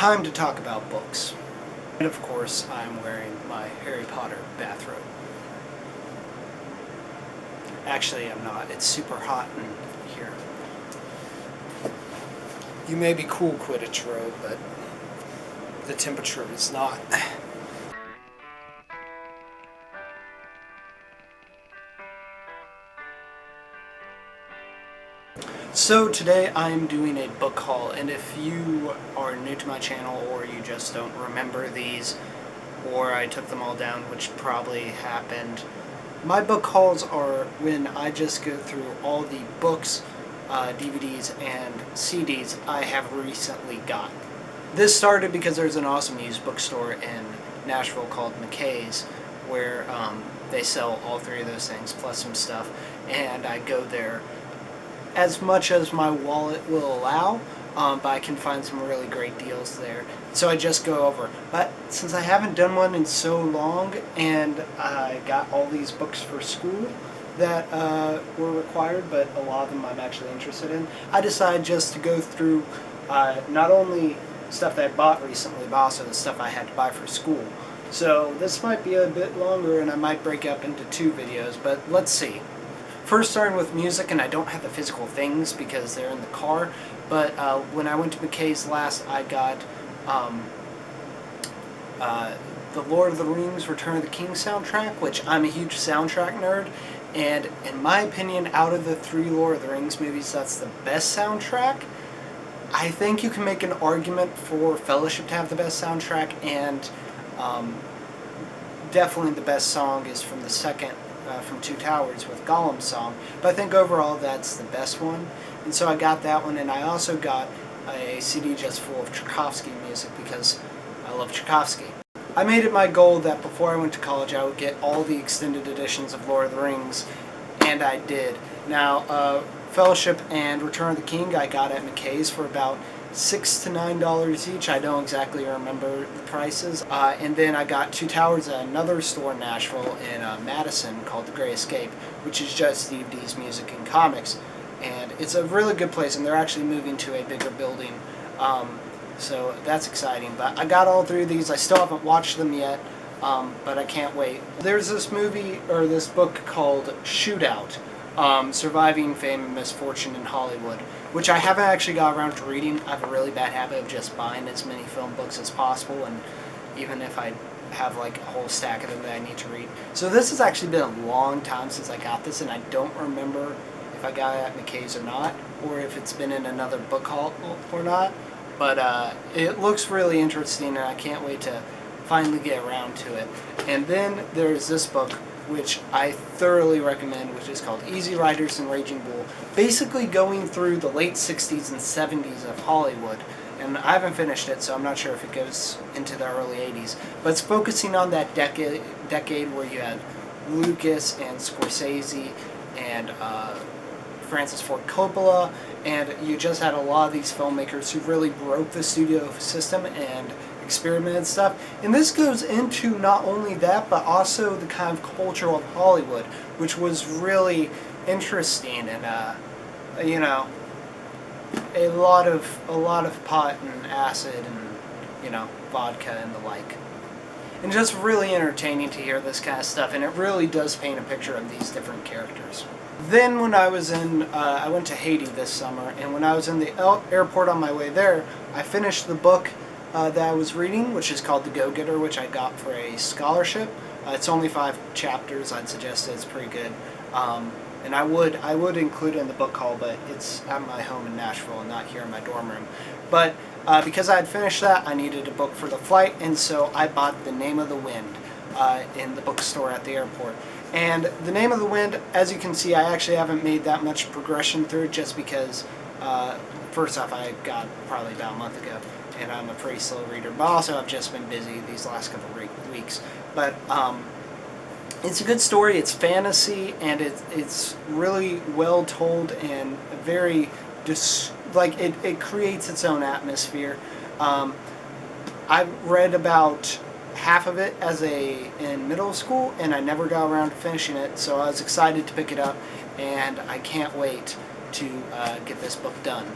time to talk about books. And of course, I'm wearing my Harry Potter bathrobe. Actually, I'm not. It's super hot in here. You may be cool, Quidditch robe, but the temperature is not. So today I'm doing a book haul, and if you are new to my channel or you just don't remember these, or I took them all down, which probably happened, my book hauls are when I just go through all the books, DVDs, and CDs I have recently gotten. This started because there's an awesome used bookstore in Nashville called McKay's, where they sell all three of those things plus some stuff, and I go there as much as my wallet will allow, but I can find some really great deals there. So I just go over. But since I haven't done one in so long, and I got all these books for school that were required, but a lot of them I'm actually interested in, I decided just to go through not only stuff that I bought recently, but also the stuff I had to buy for school. So this might be a bit longer, and I might break up into 2 videos, but let's see. First, starting with music, and I don't have the physical things because they're in the car, but when I went to McKay's last, I got the Lord of the Rings Return of the King soundtrack, which I'm a huge soundtrack nerd, and in my opinion, out of the 3 Lord of the Rings movies, that's the best soundtrack. I think you can make an argument for Fellowship to have the best soundtrack, and definitely the best song is from the second, from Two Towers with Gollum's song, but I think overall that's the best one, and so I got that one, and I also got a CD just full of Tchaikovsky music because I love Tchaikovsky. I made it my goal that before I went to college I would get all the extended editions of Lord of the Rings, and I did. Now, Fellowship and Return of the King I got at McKay's for about $6 to $9 each. I don't exactly remember the prices. And then I got Two Towers at another store in Nashville in Madison called The Great Escape, which is just DVDs, music, and comics. And it's a really good place, and they're actually moving to a bigger building. So that's exciting. But I got all 3 of these. I still haven't watched them yet, but I can't wait. There's this movie, or this book called Shootout, Surviving Fame and Misfortune in Hollywood, which I haven't actually got around to reading. I have a really bad habit of just buying as many film books as possible, and even if I have like a whole stack of them that I need to read. So this has actually been a long time since I got this, and I don't remember if I got it at McKay's or not, or if it's been in another book haul or not, but it looks really interesting, and I can't wait to finally get around to it. And then there's this book, which I thoroughly recommend, which is called Easy Riders and Raging Bull, basically going through the late 60s and 70s of Hollywood. And I haven't finished it, so I'm not sure if it goes into the early 80s, but it's focusing on that decade where you had Lucas and Scorsese and Francis Ford Coppola, and you just had a lot of these filmmakers who really broke the studio system and experimented stuff. And this goes into not only that, but also the kind of culture of Hollywood, which was really interesting, and you know, a lot of pot and acid and, you know, vodka and the like. And just really entertaining to hear this kind of stuff, and it really does paint a picture of these different characters. Then when I was in, I went to Haiti this summer, and when I was in the airport on my way there, I finished the book that I was reading, which is called The Go-Getter, which I got for a scholarship. It's only 5 chapters. I'd suggest it. It's pretty good. And I would include it in the book haul, but it's at my home in Nashville and not here in my dorm room. But because I had finished that, I needed a book for the flight, and so I bought The Name of the Wind in the bookstore at the airport. And The Name of the Wind, as you can see, I actually haven't made that much progression through it, just because, first off, I got probably about a month ago, and I'm a pretty slow reader, but also I've just been busy these last couple of weeks. But it's a good story. It's fantasy, and it's really well told, and very it creates its own atmosphere. I read about half of it in middle school, and I never got around to finishing it, so I was excited to pick it up, and I can't wait to get this book done.